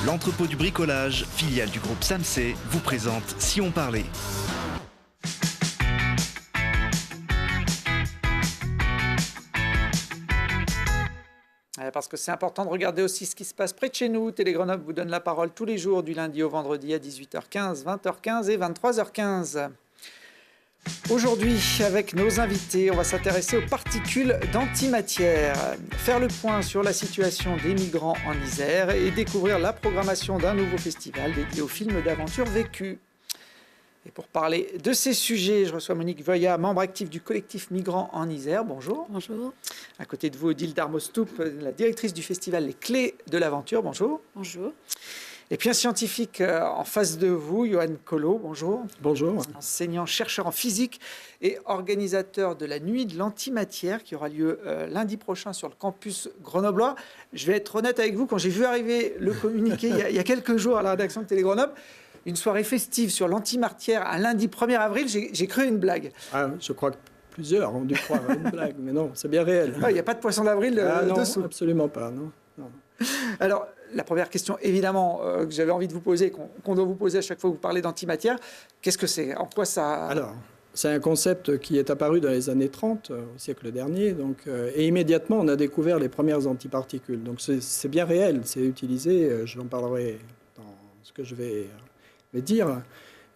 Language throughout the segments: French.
L'entrepôt du bricolage, filiale du groupe Samsey, vous présente Si on parlait. Parce que c'est important de regarder aussi ce qui se passe près de chez nous. Télé Grenoble vous donne la parole tous les jours du lundi au vendredi à 18h15, 20h15 et 23h15. Aujourd'hui, avec nos invités, on va s'intéresser aux particules d'antimatière, faire le point sur la situation des migrants en Isère et découvrir la programmation d'un nouveau festival dédié aux films d'aventure vécus. Et pour parler de ces sujets, je reçois Monique Voya, membre actif du collectif Migrants en Isère. Bonjour. Bonjour. À côté de vous, Odile Darmostoup, la directrice du festival Les Clés de l'Aventure. Bonjour. Bonjour. Et puis un scientifique en face de vous, Johan Collot. Bonjour. Bonjour. Enseignant-chercheur en physique et organisateur de la Nuit de l'Antimatière qui aura lieu lundi prochain sur le campus grenoblois. Je vais être honnête avec vous, quand j'ai vu arriver le communiqué il y a quelques jours à la rédaction de Télé Grenoble, une soirée festive sur l'antimatière un lundi 1er avril, j'ai cru une blague. Ah, je crois que plusieurs ont dû croire à une blague, mais non, c'est bien réel. Il n'y a pas de poisson d'avril non, dessous. Absolument pas, non. Alors, la première question, évidemment, que j'avais envie de vous poser, qu'on doit vous poser à chaque fois que vous parlez d'antimatière, qu'est-ce que c'est? En quoi ça... Alors, c'est un concept qui est apparu dans les années 30, au siècle dernier, et immédiatement, on a découvert les premières antiparticules. Donc, c'est bien réel, c'est utilisé, j'en parlerai dans ce que je vais dire.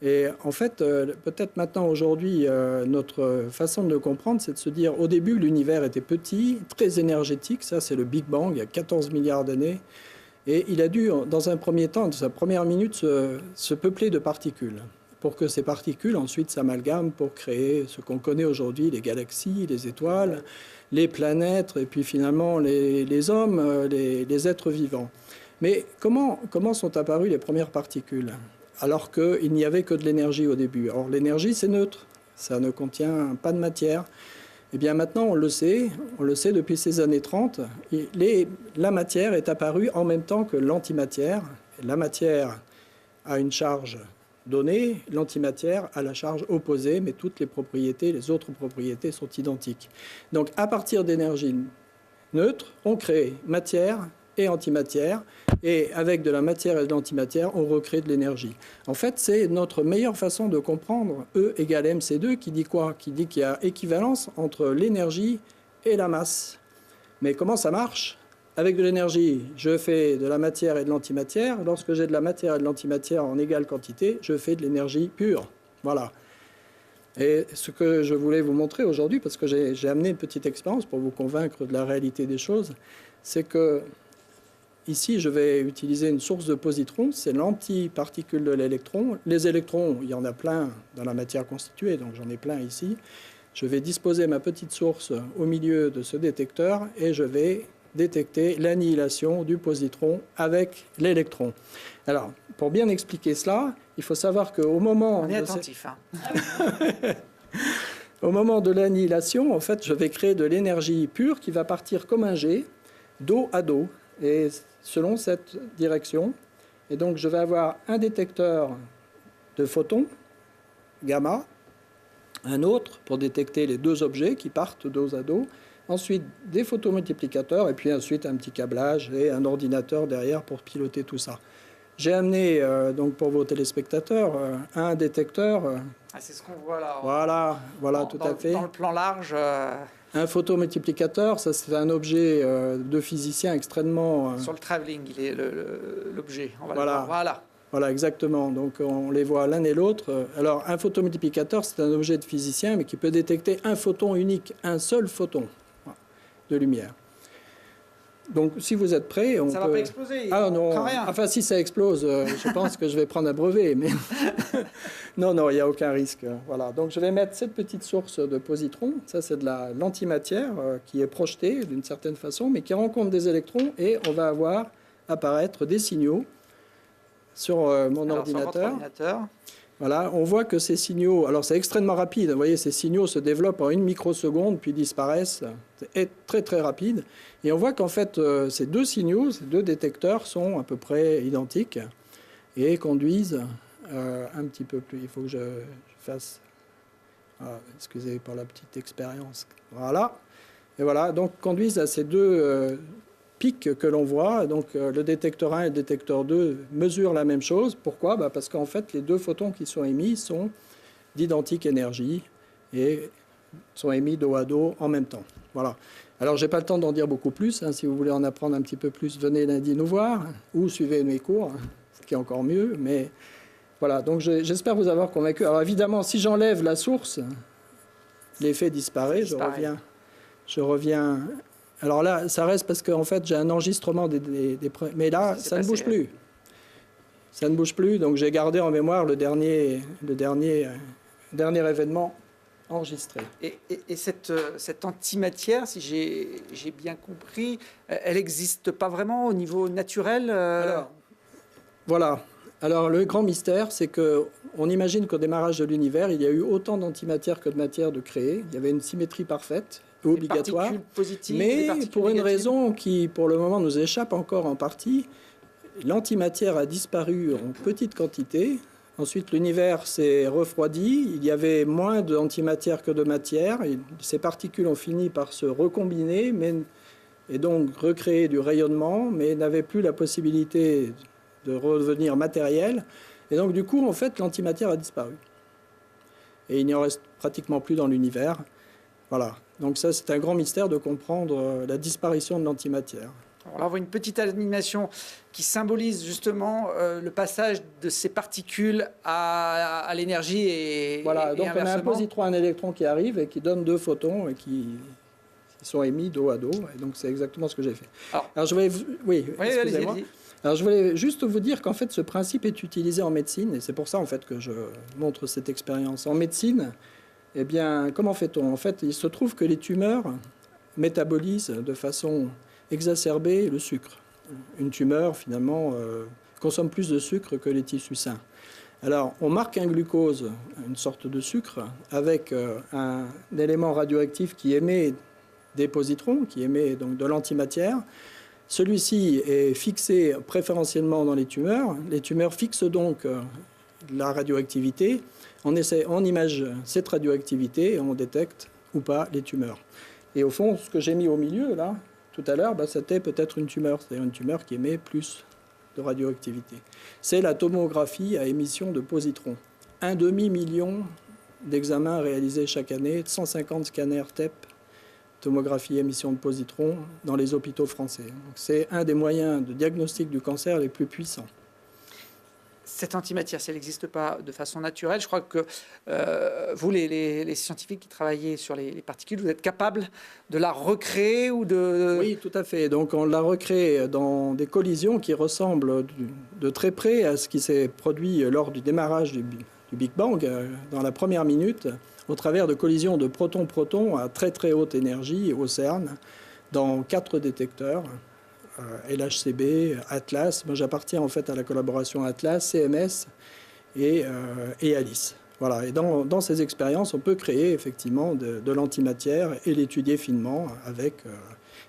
Et en fait, peut-être maintenant, aujourd'hui, notre façon de le comprendre, c'est de se dire, au début, l'univers était petit, très énergétique, ça c'est le Big Bang, il y a 14 milliards d'années, et il a dû, dans un premier temps, dans sa première minute, se peupler de particules, pour que ces particules ensuite s'amalgament pour créer ce qu'on connaît aujourd'hui, les galaxies, les étoiles, les planètes, et puis finalement les hommes, les êtres vivants. Mais comment sont apparues les premières particules ? Alors qu'il n'y avait que de l'énergie au début. Or, l'énergie, c'est neutre, ça ne contient pas de matière. Eh bien, maintenant, on le sait depuis ces années 30, la matière est apparue en même temps que l'antimatière. La matière a une charge donnée, l'antimatière a la charge opposée, mais toutes les autres propriétés sont identiques. Donc, à partir d'énergie neutre, on crée matière et antimatière, et avec de la matière et de l'antimatière, on recrée de l'énergie. En fait, c'est notre meilleure façon de comprendre E égale mc2, qui dit quoi? Qui dit qu'il y a équivalence entre l'énergie et la masse. Mais comment ça marche? Avec de l'énergie, je fais de la matière et de l'antimatière. Lorsque j'ai de la matière et de l'antimatière en égale quantité, je fais de l'énergie pure. Voilà. Et ce que je voulais vous montrer aujourd'hui, parce que j'ai amené une petite expérience pour vous convaincre de la réalité des choses, c'est que ici, je vais utiliser une source de positrons, c'est l'antiparticule de l'électron. Les électrons, il y en a plein dans la matière constituée, donc j'en ai plein ici. Je vais disposer ma petite source au milieu de ce détecteur et je vais détecter l'annihilation du positron avec l'électron. Alors, pour bien expliquer cela, il faut savoir qu'au moment... On est attentif, hein. Au moment de l'annihilation, en fait, je vais créer de l'énergie pure qui va partir comme un jet, dos à dos, et selon cette direction. Et donc, je vais avoir un détecteur de photons, gamma, un autre pour détecter les deux objets qui partent dos à dos, ensuite des photomultiplicateurs, et puis ensuite un petit câblage et un ordinateur derrière pour piloter tout ça. J'ai amené, donc pour vos téléspectateurs, un détecteur. C'est ce qu'on voit là. Voilà, tout à fait. Dans le plan large. Un photomultiplicateur, ça c'est un objet de physicien extrêmement... Sur le travelling, il est l'objet. On va le voir. Voilà, exactement. Donc on les voit l'un et l'autre. Alors un photomultiplicateur, c'est un objet de physicien, mais qui peut détecter un photon unique, un seul photon de lumière. Donc, si vous êtes prêts, on peut... Ça ne va pas exploser. Ah non, enfin, si ça explose, je pense que je vais prendre un brevet. Mais non, il n'y a aucun risque. Voilà. Donc, je vais mettre cette petite source de positrons. Ça, c'est de l'antimatière qui est projetée d'une certaine façon, mais qui rencontre des électrons. Et on va avoir apparaître des signaux sur mon ordinateur. Sur votre ordinateur. Voilà, on voit que ces signaux, alors c'est extrêmement rapide, vous voyez, ces signaux se développent en 1 microseconde, puis disparaissent, c'est très très rapide. Et on voit qu'en fait, ces deux signaux, ces deux détecteurs sont à peu près identiques et conduisent un petit peu plus. Il faut que je fasse, excusez pour la petite expérience, voilà. Et voilà, donc conduisent à ces deux pics que l'on voit. Donc le détecteur 1 et le détecteur 2 mesurent la même chose. Pourquoi? Parce qu'en fait, les deux photons qui sont émis sont d'identique énergie et sont émis dos à dos en même temps. Voilà. Alors, je n'ai pas le temps d'en dire beaucoup plus. Si vous voulez en apprendre un petit peu plus, venez lundi nous voir ou suivez mes cours, ce qui est encore mieux. Mais voilà, donc j'espère vous avoir convaincu. Alors, évidemment, si j'enlève la source, l'effet disparaît. Je reviens. Alors là, ça reste parce qu'en fait, j'ai un enregistrement mais là, ça ne bouge plus. Ça ne bouge plus. Donc, j'ai gardé en mémoire le dernier événement enregistré. Et cette antimatière, si j'ai bien compris, elle n'existe pas vraiment au niveau naturel Alors, voilà. Alors, le grand mystère, c'est qu'on imagine qu'au démarrage de l'univers, il y a eu autant d'antimatière que de matière de créée. Il y avait une symétrie parfaite, obligatoire. Mais pour une raison qui, pour le moment, nous échappe encore en partie, l'antimatière a disparu en petite quantité. Ensuite, l'univers s'est refroidi. Il y avait moins d'antimatière que de matière. Et ces particules ont fini par se recombiner et donc recréer du rayonnement, mais n'avaient plus la possibilité de redevenir matériel. Et donc, du coup, en fait, l'antimatière a disparu. Et il n'y en reste pratiquement plus dans l'univers. Voilà. Donc ça, c'est un grand mystère de comprendre la disparition de l'antimatière. Alors là, on voit une petite animation qui symbolise justement le passage de ces particules à l'énergie et voilà, et donc on a un positron, un électron qui arrive et qui donne deux photons et qui sont émis dos à dos. Et donc c'est exactement ce que j'ai fait. Alors je voulais, excusez-moi. Alors je voulais juste vous dire qu'en fait ce principe est utilisé en médecine et c'est pour ça en fait que je montre cette expérience. En médecine, eh bien, comment fait-on? En fait, il se trouve que les tumeurs métabolisent de façon exacerbée le sucre. Une tumeur, finalement, consomme plus de sucre que les tissus sains. Alors, on marque un glucose, une sorte de sucre, avec un élément radioactif qui émet des positrons, qui émet donc de l'antimatière. Celui-ci est fixé préférentiellement dans les tumeurs. Les tumeurs fixent donc la radioactivité. On image cette radioactivité et on détecte ou pas les tumeurs. Et au fond, ce que j'ai mis au milieu, là, tout à l'heure, c'était peut-être une tumeur, c'est-à-dire une tumeur qui émet plus de radioactivité. C'est la tomographie à émission de positrons. 1 demi-million d'examens réalisés chaque année, 150 scanners TEP, tomographie émission de positrons, dans les hôpitaux français. C'est un des moyens de diagnostic du cancer les plus puissants. Cette antimatière, si elle n'existe pas de façon naturelle, je crois que vous, les scientifiques qui travaillez sur les particules, vous êtes capables de la recréer ou de... Oui, tout à fait. Donc on la recrée dans des collisions qui ressemblent de très près à ce qui s'est produit lors du démarrage du Big Bang, dans la première minute, au travers de collisions de protons-protons à très très haute énergie au CERN, dans 4 détecteurs. LHCb, Atlas. Moi, j'appartiens en fait à la collaboration Atlas, CMS et ALICE. Voilà. Et dans ces expériences, on peut créer effectivement de l'antimatière et l'étudier finement avec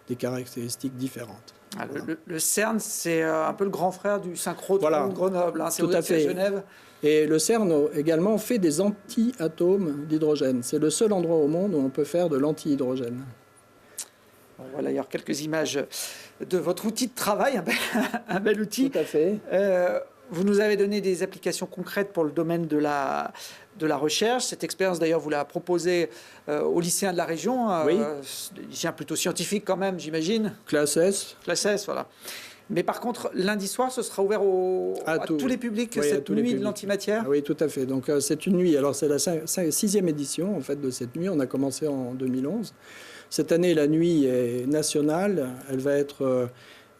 des caractéristiques différentes. Voilà. Le CERN, c'est un peu le grand frère du synchrotron de Grenoble. C'est tout à fait. À Genève. Et le CERN également fait des anti-atomes d'hydrogène. C'est le seul endroit au monde où on peut faire de l'anti-hydrogène. Voilà, il y a quelques images de votre outil de travail, un bel outil. Tout à fait. Vous nous avez donné des applications concrètes pour le domaine de la recherche. Cette expérience, d'ailleurs, vous la proposez aux lycéens de la région. Oui. Lycéens plutôt scientifiques quand même, j'imagine. Classe S. Classe S, voilà. Mais par contre, lundi soir, ce sera ouvert à tous les publics, oui, cette nuit de l'antimatière. Oui, tout à fait. Donc c'est une nuit. Alors c'est la 6e édition en fait de cette nuit. On a commencé en 2011. Cette année, la nuit est nationale. Elle va être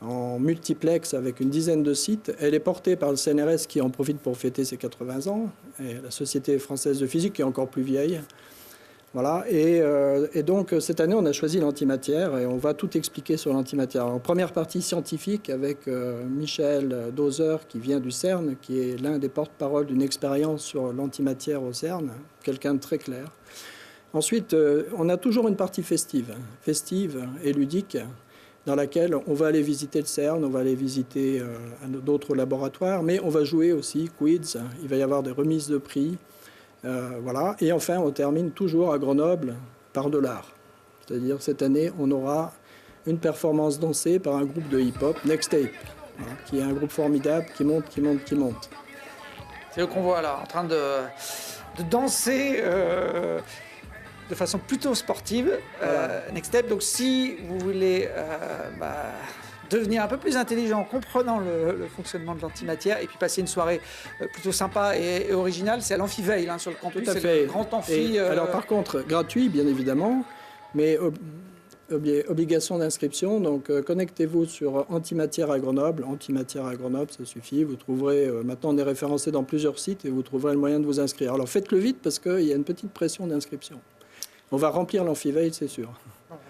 en multiplex avec une dizaine de sites. Elle est portée par le CNRS qui en profite pour fêter ses 80 ans et la Société française de physique qui est encore plus vieille. Voilà. Et donc, cette année, on a choisi l'antimatière et on va tout expliquer sur l'antimatière. En première partie scientifique avec Michel Dozer qui vient du CERN, qui est l'un des porte-parole d'une expérience sur l'antimatière au CERN, quelqu'un de très clair. Ensuite, on a toujours une partie festive et ludique, dans laquelle on va aller visiter le CERN, on va aller visiter d'autres laboratoires, mais on va jouer aussi quiz, il va y avoir des remises de prix, voilà. Et enfin, on termine toujours à Grenoble par de l'art. C'est-à-dire, cette année, on aura une performance dansée par un groupe de hip-hop, Next Tape, qui est un groupe formidable, qui monte. C'est eux qu'on voit là, en train de danser de façon plutôt sportive. Voilà. Next Step, donc si vous voulez devenir un peu plus intelligent en comprenant le fonctionnement de l'antimatière et puis passer une soirée plutôt sympa et originale, c'est à l'Amphi-Veil sur le campus. Tout à c'est fait. Le grand amphi. Alors par contre, gratuit bien évidemment, mais obligation d'inscription. Donc connectez-vous sur Antimatière à Grenoble. Antimatière à Grenoble, ça suffit. Vous trouverez, maintenant on est référencé dans plusieurs sites et vous trouverez le moyen de vous inscrire. Alors faites-le vite parce qu'il y a une petite pression d'inscription. On va remplir l'Amphi-Veil, c'est sûr.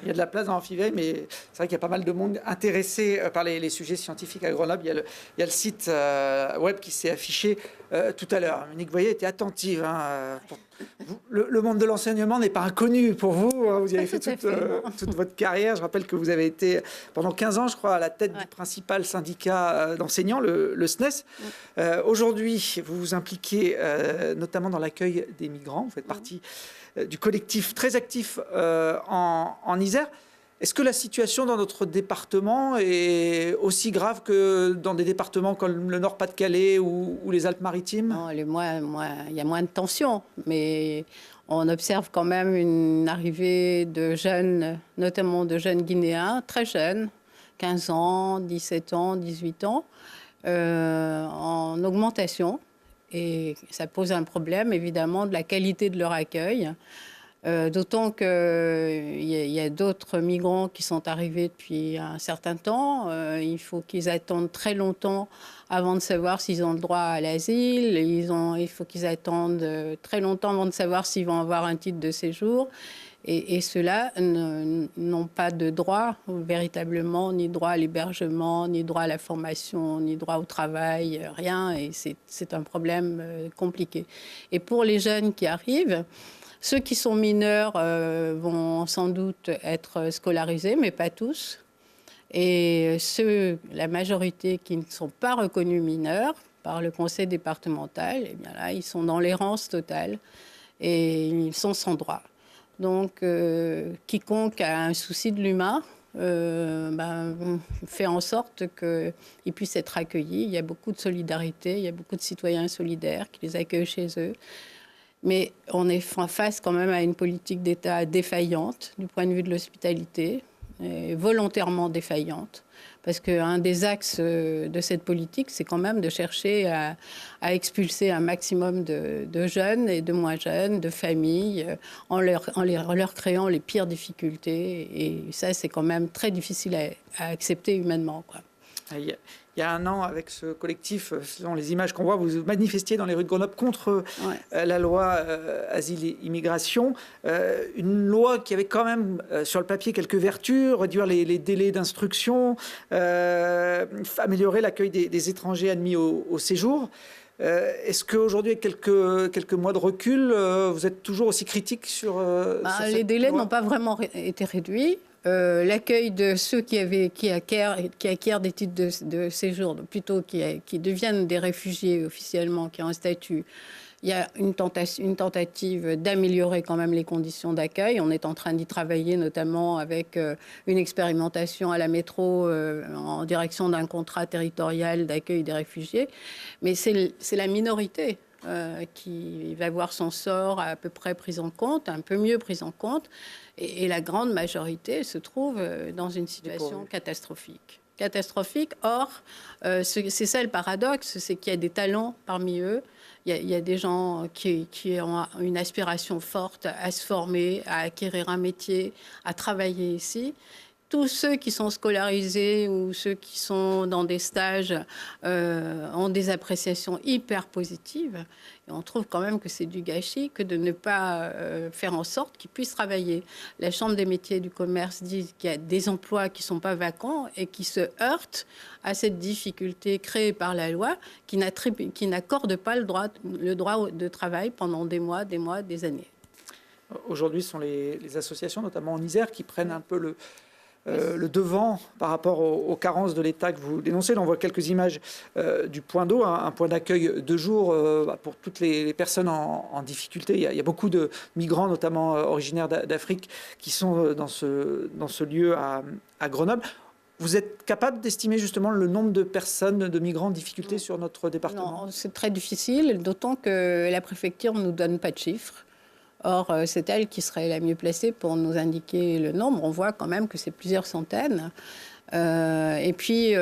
Il y a de la place dans l'Amphi-Veil, mais c'est vrai qu'il y a pas mal de monde intéressé par les sujets scientifiques à Grenoble. Il y a le site web qui s'est affiché tout à l'heure. Monique Voyer était attentive. Le monde de l'enseignement n'est pas inconnu pour vous. Vous y avez fait toute votre carrière. Je rappelle que vous avez été pendant 15 ans, je crois, à la tête du principal syndicat d'enseignants, le SNES. Aujourd'hui, vous vous impliquez notamment dans l'accueil des migrants. Vous faites partie du collectif très actif en Isère. Est-ce que la situation dans notre département est aussi grave que dans des départements comme le Nord-Pas-de-Calais ou les Alpes-Maritimes? Non, il y a moins de tension, mais on observe quand même une arrivée de jeunes, notamment de jeunes Guinéens, très jeunes, 15 ans, 17 ans, 18 ans, en augmentation. Et ça pose un problème, évidemment, de la qualité de leur accueil. D'autant qu'il y a d'autres migrants qui sont arrivés depuis un certain temps. Il faut qu'ils attendent très longtemps avant de savoir s'ils ont le droit à l'asile. Il faut qu'ils attendent très longtemps avant de savoir s'ils vont avoir un titre de séjour. Et ceux-là n'ont pas de droit, véritablement, ni droit à l'hébergement, ni droit à la formation, ni droit au travail, rien. Et c'est un problème compliqué. Et pour les jeunes qui arrivent, ceux qui sont mineurs vont sans doute être scolarisés, mais pas tous. Et la majorité qui ne sont pas reconnus mineurs par le conseil départemental, eh bien là, ils sont dans l'errance totale et ils sont sans droit. Donc, quiconque a un souci de l'humain fait en sorte qu'ils puissent être accueillis. Il y a beaucoup de solidarité, il y a beaucoup de citoyens solidaires qui les accueillent chez eux. Mais on est face quand même à une politique d'État défaillante du point de vue de l'hospitalité, volontairement défaillante. Parce qu'un des axes de cette politique, c'est quand même de chercher à expulser un maximum de jeunes et de moins jeunes, de familles, en leur créant les pires difficultés. Et ça, c'est quand même très difficile à accepter humainement, quoi. Il y a un an, avec ce collectif, selon les images qu'on voit, vous manifestiez dans les rues de Grenoble contre la loi Asile et Immigration. Une loi qui avait quand même, sur le papier, quelques vertus, réduire les délais d'instruction, améliorer l'accueil des étrangers admis au séjour. Est-ce qu'aujourd'hui, avec quelques mois de recul, vous êtes toujours aussi critique sur les délais n'ont pas vraiment été réduits. L'accueil de ceux qui acquièrent des titres de séjour, plutôt qui deviennent des réfugiés officiellement, qui ont un statut, il y a une tentative d'améliorer quand même les conditions d'accueil. On est en train d'y travailler, notamment avec une expérimentation à la métro en direction d'un contrat territorial d'accueil des réfugiés. Mais c'est la minorité qui va voir son sort à peu près pris en compte, un peu mieux pris en compte. Et la grande majorité se trouve dans une situation catastrophique. Or, c'est ça le paradoxe, c'est qu'il y a des talents parmi eux. Il y a des gens qui ont une aspiration forte à se former, à acquérir un métier, à travailler ici. Tous ceux qui sont scolarisés ou ceux qui sont dans des stages ont des appréciations hyper positives. Et on trouve quand même que c'est du gâchis que de ne pas faire en sorte qu'ils puissent travailler. La Chambre des métiers et du commerce dit qu'il y a des emplois qui ne sont pas vacants et qui se heurtent à cette difficulté créée par la loi qui n'accorde pas le droit de travail pendant des mois, des années. Aujourd'hui, ce sont les associations, notamment en Isère, qui prennent un peu le devant par rapport aux carences de l'État que vous dénoncez. Là, on voit quelques images du point d'eau, un point d'accueil de jour pour toutes les personnes en difficulté. Il y a beaucoup de migrants, notamment originaires d'Afrique, qui sont dans ce lieu à Grenoble. Vous êtes capable d'estimer justement le nombre de personnes, de migrants en difficulté sur notre département? Non, c'est très difficile, d'autant que la préfecture ne nous donne pas de chiffres. Or, c'est elle qui serait la mieux placée pour nous indiquer le nombre. On voit quand même que c'est plusieurs centaines. Et puis,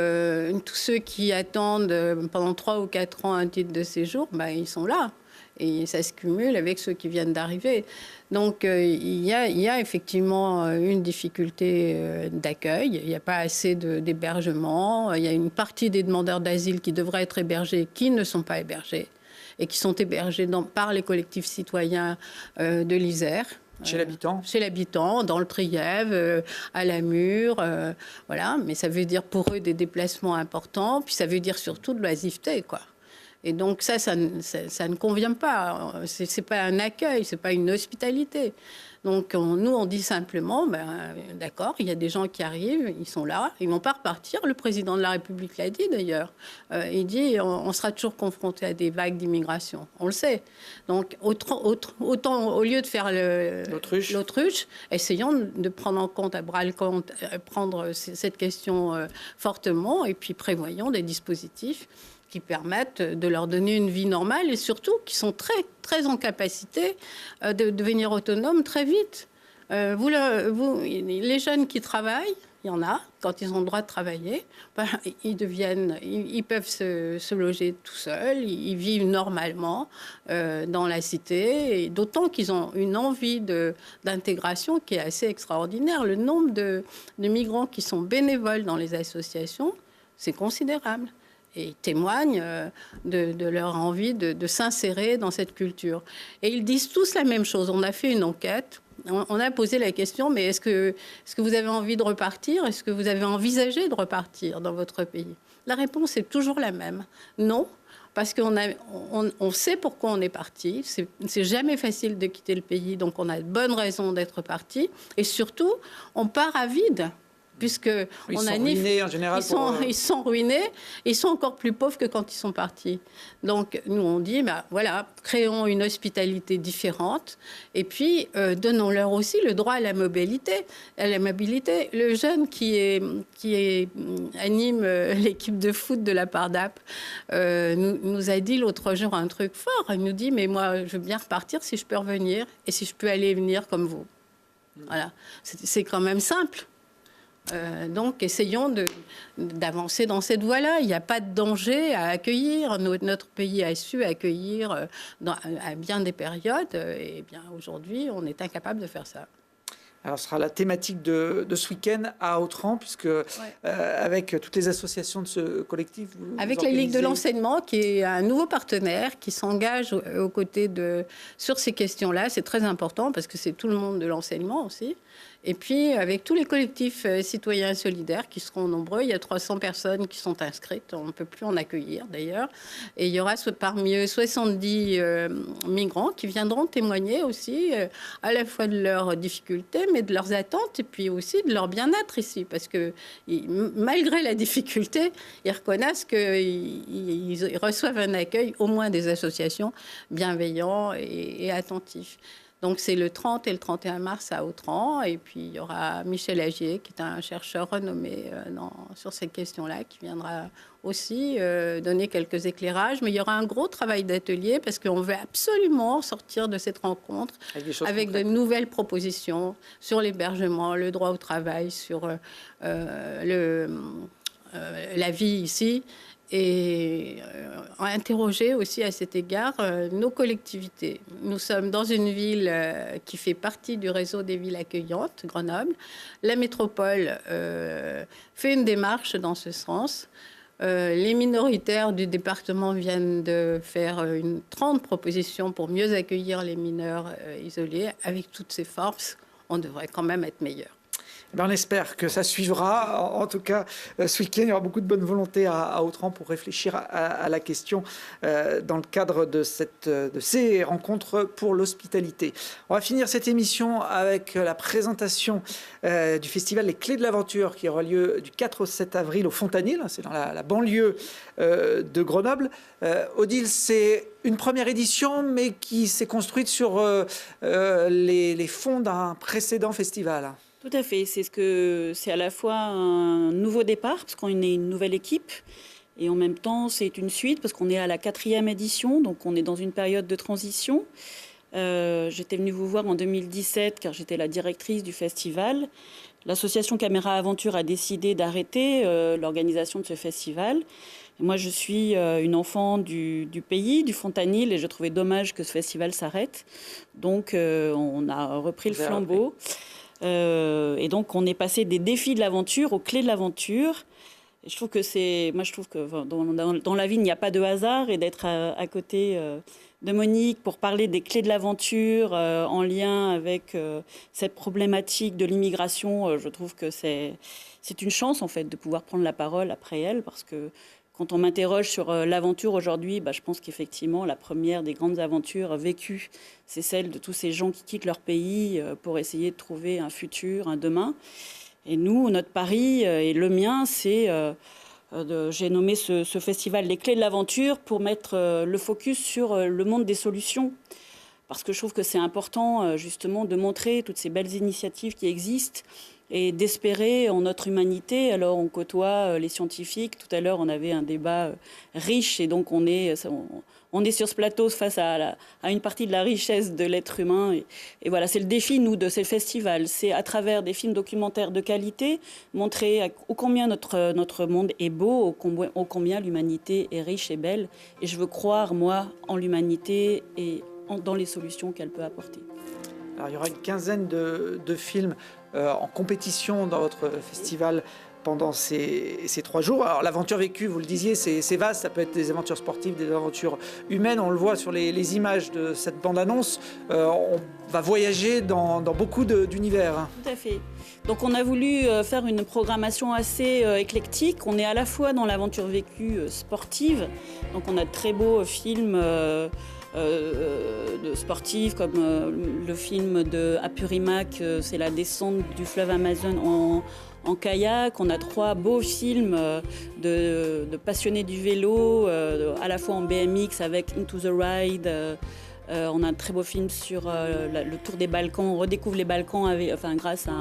tous ceux qui attendent pendant 3 ou 4 ans un titre de séjour, ils sont là. Et ça se cumule avec ceux qui viennent d'arriver. Donc, il y a effectivement une difficulté d'accueil. Il n'y a pas assez d'hébergement. Il y a une partie des demandeurs d'asile qui devraient être hébergés qui ne sont pas hébergés et qui sont hébergés par les collectifs citoyens de l'Isère. Chez l'habitant? Chez l'habitant, dans le Trièves, à Lamure, voilà. Mais ça veut dire pour eux des déplacements importants, puis ça veut dire surtout de l'oisiveté, quoi. Et donc ça ne convient pas. C'est pas un accueil, c'est pas une hospitalité. Donc nous, on dit simplement, d'accord, il y a des gens qui arrivent, ils sont là, ils vont pas repartir. Le président de la République l'a dit d'ailleurs. Il dit, on sera toujours confronté à des vagues d'immigration. On le sait. Donc autant, au lieu de faire l'autruche, essayons de prendre en compte, à bras le compte, prendre cette question fortement, et puis prévoyons des dispositifs qui permettent de leur donner une vie normale et surtout qui sont très, très en capacité de devenir autonomes très vite. Les jeunes qui travaillent, il y en a, quand ils ont le droit de travailler, ils peuvent se loger tout seuls, ils vivent normalement dans la cité, et d'autant qu'ils ont une envie d'intégration qui est assez extraordinaire. Le nombre de migrants qui sont bénévoles dans les associations, c'est considérable. Et ils témoignent de leur envie de s'insérer dans cette culture. Et ils disent tous la même chose. On a fait une enquête, on a posé la question, mais est-ce que vous avez envie de repartir? Est-ce que vous avez envisagé de repartir dans votre pays? La réponse est toujours la même. Non, parce qu'on sait pourquoi on est parti. C'est jamais facile de quitter le pays, donc on a de bonnes raisons d'être parti. Et surtout, on part à vide. Puisque ils sont ruinés en général. Ils sont ruinés, ils sont encore plus pauvres que quand ils sont partis. Donc nous on dit, voilà, créons une hospitalité différente et puis donnons-leur aussi le droit à la mobilité. Le jeune qui anime l'équipe de foot de la Pardap nous a dit l'autre jour un truc fort. Il nous dit, mais moi je veux bien repartir si je peux revenir et si je peux aller et venir comme vous. Voilà, c'est quand même simple. Donc, essayons d'avancer dans cette voie-là. Il n'y a pas de danger à accueillir. Notre pays a su accueillir à bien des périodes. Et bien, aujourd'hui, on est incapable de faire ça. Alors, ce sera la thématique de ce week-end à Autrans, puisque avec toutes les associations de ce collectif... Avec la Ligue de l'enseignement, qui est un nouveau partenaire, qui s'engage aux côtés sur ces questions-là. C'est très important, parce que c'est tout le monde de l'enseignement aussi. Et puis, avec tous les collectifs citoyens solidaires qui seront nombreux, il y a 300 personnes qui sont inscrites. On ne peut plus en accueillir, d'ailleurs. Et il y aura parmi eux 70 migrants qui viendront témoigner aussi à la fois de leurs difficultés, mais de leurs attentes et puis aussi de leur bien-être ici. Parce que malgré la difficulté, ils reconnaissent qu'ils reçoivent un accueil, au moins des associations, bienveillants et attentifs. Donc, c'est le 30 et le 31 mars à Autrans. Et puis, il y aura Michel Agier, qui est un chercheur renommé sur ces questions-là, qui viendra aussi donner quelques éclairages. Mais il y aura un gros travail d'atelier parce qu'on veut absolument sortir de cette rencontre avec de nouvelles propositions sur l'hébergement, le droit au travail, sur la vie ici. Et interroger aussi à cet égard nos collectivités. Nous sommes dans une ville qui fait partie du réseau des villes accueillantes, Grenoble. La métropole fait une démarche dans ce sens. Les minoritaires du département viennent de faire 30 propositions pour mieux accueillir les mineurs isolés. Avec toutes ces forces, on devrait quand même être meilleur. On espère que ça suivra. En tout cas, ce week-end, il y aura beaucoup de bonne volonté à Autrans pour réfléchir à la question dans le cadre de ces rencontres pour l'hospitalité. On va finir cette émission avec la présentation du festival Les Clés de l'Aventure qui aura lieu du 4 au 7 avril au Fontanil. C'est dans la banlieue de Grenoble. Odile, c'est une première édition, mais qui s'est construite sur les fonds d'un précédent festival. Tout à fait. C'est à la fois un nouveau départ, parce qu'on est une nouvelle équipe, et en même temps, c'est une suite, parce qu'on est à la 4e édition, donc on est dans une période de transition. J'étais venue vous voir en 2017, car j'étais la directrice du festival. L'association Caméra Aventure a décidé d'arrêter l'organisation de ce festival. Et moi, je suis une enfant du pays, du Fontanil, et je trouvais dommage que ce festival s'arrête. Donc, on a repris le flambeau. Et donc, on est passé des défis de l'aventure aux clés de l'aventure. Et je trouve que dans la vie, il n'y a pas de hasard. Et d'être à côté de Monique pour parler des clés de l'aventure en lien avec cette problématique de l'immigration, je trouve que c'est une chance, en fait, de pouvoir prendre la parole après elle. Parce que quand on m'interroge sur l'aventure aujourd'hui, je pense qu'effectivement, la première des grandes aventures vécues, c'est celle de tous ces gens qui quittent leur pays pour essayer de trouver un futur, un demain. Et nous, notre pari, et le mien, c'est... j'ai nommé ce festival Les Clés de l'Aventure pour mettre le focus sur le monde des solutions. Parce que je trouve que c'est important, justement, de montrer toutes ces belles initiatives qui existent et d'espérer en notre humanité. Alors, on côtoie les scientifiques. Tout à l'heure, on avait un débat riche et donc on est sur ce plateau face à une partie de la richesse de l'être humain. Et voilà, c'est le défi, nous, de ce festival. C'est à travers des films documentaires de qualité, montrer ô combien notre monde est beau, ô combien l'humanité est riche et belle. Et je veux croire, moi, en l'humanité et dans les solutions qu'elle peut apporter. Alors, il y aura une quinzaine de films en compétition dans votre festival pendant ces 3 jours. Alors, l'aventure vécue, vous le disiez, c'est vaste. Ça peut être des aventures sportives, des aventures humaines. On le voit sur les images de cette bande-annonce. On va voyager dans beaucoup d'univers. Tout à fait. Donc, on a voulu faire une programmation assez éclectique. On est à la fois dans l'aventure vécue sportive. Donc, on a de très beaux films de sportifs comme le film de Apurimac, c'est la descente du fleuve Amazon en kayak. On a 3 beaux films de passionnés du vélo, à la fois en BMX avec Into the Ride. On a un très beau film sur le Tour des Balkans. On redécouvre les Balkans grâce à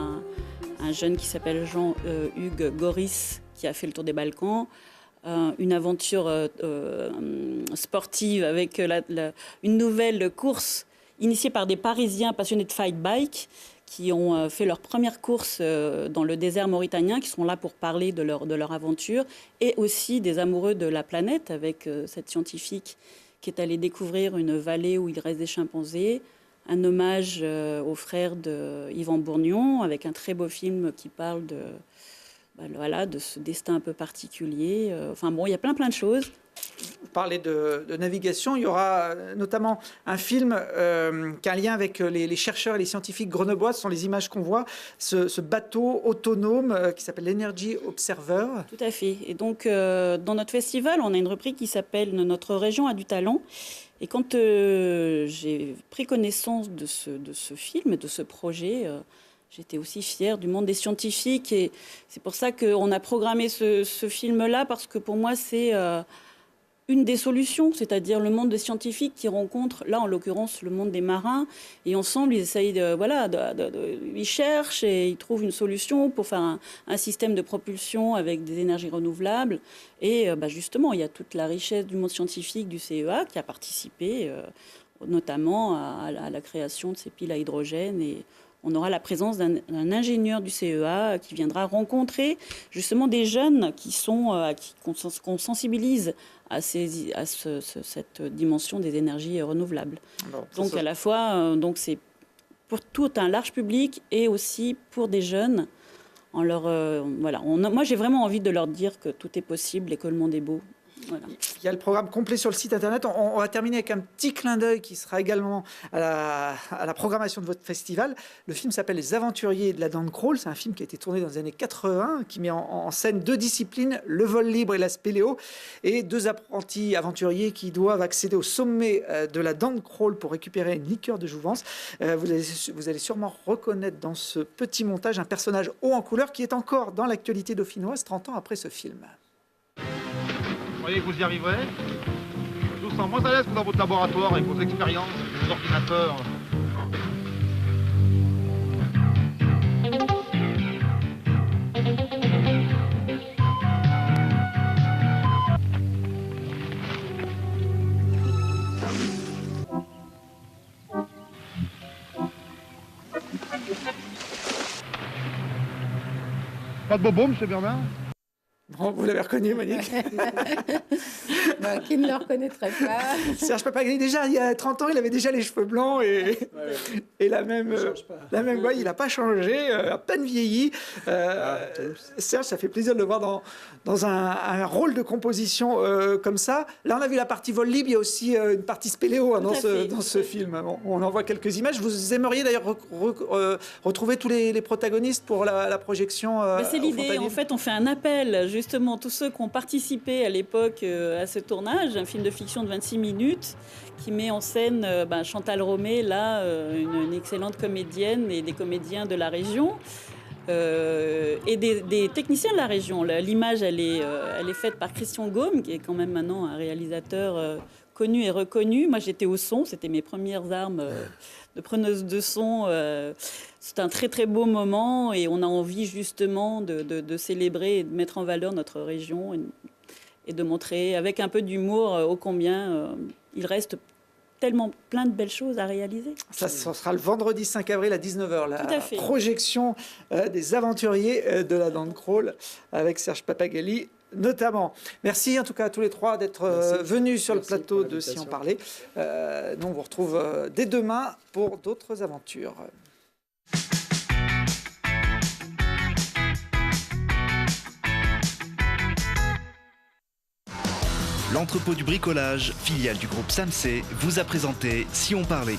un jeune qui s'appelle Jean-Hugues Goris qui a fait le Tour des Balkans. Une aventure sportive avec une nouvelle course initiée par des Parisiens passionnés de fight bike qui ont fait leur première course dans le désert mauritanien, qui sont là pour parler de leur aventure, et aussi des amoureux de la planète avec cette scientifique qui est allée découvrir une vallée où il reste des chimpanzés. Un hommage aux frères de Yvan Bourgnon avec un très beau film qui parle de ce destin un peu particulier. Il y a plein de choses. Vous parlez de navigation. Il y aura notamment un film qui a un lien avec les chercheurs et les scientifiques grenoblois. Ce sont les images qu'on voit. Ce bateau autonome qui s'appelle l'Energy Observer. Tout à fait. Et donc, dans notre festival, on a une rubrique qui s'appelle « Notre région a du talent ». Et quand j'ai pris connaissance de ce film, de ce projet... J'étais aussi fière du monde des scientifiques et c'est pour ça qu'on a programmé ce film-là parce que pour moi, c'est une des solutions, c'est-à-dire le monde des scientifiques qui rencontre, là en l'occurrence, le monde des marins. Et ensemble, ils essayent ils cherchent et ils trouvent une solution pour faire un système de propulsion avec des énergies renouvelables. Et justement, il y a toute la richesse du monde scientifique du CEA qui a participé notamment à la création de ces piles à hydrogène. Et on aura la présence d'un ingénieur du CEA qui viendra rencontrer justement des jeunes qu'on sensibilise à cette dimension des énergies renouvelables. Donc à la fois, c'est pour tout un large public et aussi pour des jeunes. Moi, j'ai vraiment envie de leur dire que tout est possible et que le monde est beau. Voilà. Il y a le programme complet sur le site internet. On va terminer avec un petit clin d'œil qui sera également à la programmation de votre festival. Le film s'appelle Les Aventuriers de la dent de crawl. C'est un film qui a été tourné dans les années 80, qui met en scène 2 disciplines, le vol libre et la spéléo, et 2 apprentis aventuriers qui doivent accéder au sommet de la dent de crawl pour récupérer une liqueur de jouvence. Vous allez sûrement reconnaître dans ce petit montage un personnage haut en couleur qui est encore dans l'actualité dauphinoise 30 ans après ce film. Vous croyez que vous y arriverez? Je vous sens moins à l'aise que dans votre laboratoire avec vos expériences, vos ordinateurs. Pas de bobo, monsieur Bernard? Bon, vous l'avez reconnu, Monique. Qui ne le reconnaîtrait pas. Serge Papagani, déjà, il y a 30 ans, il avait déjà les cheveux blancs et la même voix. Il n'a pas changé, à peine vieilli. Serge, ça fait plaisir de le voir dans un rôle de composition comme ça. Là, on a vu la partie vol libre. Il y a aussi une partie spéléo dans ce film. On en voit quelques images. Vous aimeriez d'ailleurs retrouver tous les protagonistes pour la projection C'est l'idée. En fait, on fait un appel justement tous ceux qui ont participé à l'époque à ce tournage, un film de fiction de 26 minutes qui met en scène Chantal Romé, là, une excellente comédienne et des comédiens de la région. Et des techniciens de la région. L'image, elle est faite par Christian Gaume, qui est quand même maintenant un réalisateur connu et reconnu. Moi, j'étais au son, c'était mes premières armes de preneuse de son. C'est un très très beau moment et on a envie justement de célébrer et de mettre en valeur notre région et de montrer avec un peu d'humour ô combien il reste tellement plein de belles choses à réaliser. Ça sera le vendredi 5 avril à 19h, la projection des aventuriers de la dent de crawl avec Serge Papagani notamment. Merci en tout cas à tous les trois d'être venus sur le plateau de Si on parlait. Nous on vous retrouve dès demain pour d'autres aventures. L'entrepôt du bricolage, filiale du groupe SAMC, vous a présenté Si on parlait.